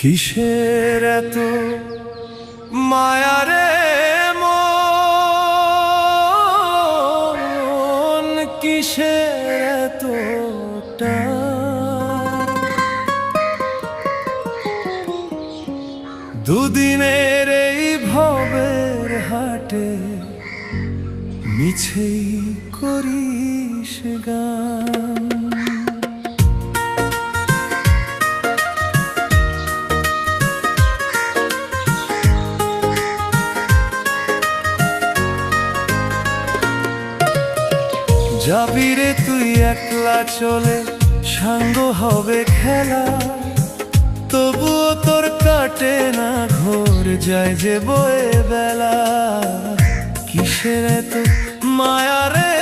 কিসের এত মায়ারে মন, কিসের এত টান? দুদিনের এই ভবের হাটে মিছেই করিস গান। যাবি রে তুই একলা চলে, সাঙ্গ হবে খেলা, তবুও তোর কাটে না ঘোর, যায় যে বয়ে বেলা। কিসের এত মায়া রে